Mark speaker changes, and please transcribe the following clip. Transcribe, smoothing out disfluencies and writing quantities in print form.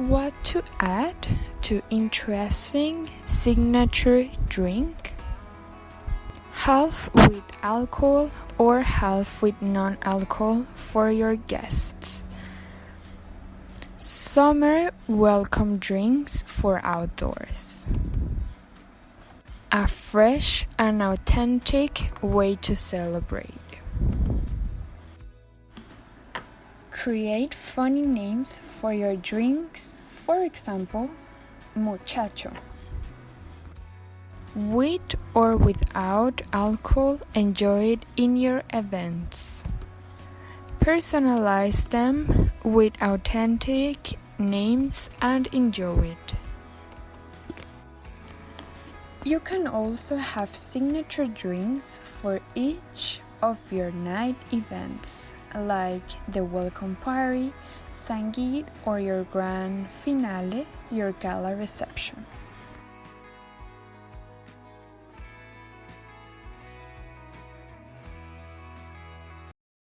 Speaker 1: What to add to interesting signature drink? Half with alcohol or half with non-alcohol for your guests. Summer welcome drinks for outdoors. A fresh and authentic way to celebrate. Create funny names for your drinks, for example, muchacho. With or without alcohol, enjoy it in your events. Personalize them with authentic names and enjoy it. You can also have signature drinks for each of your night events, like the welcome party, Sangeet, or your grand finale, your gala reception.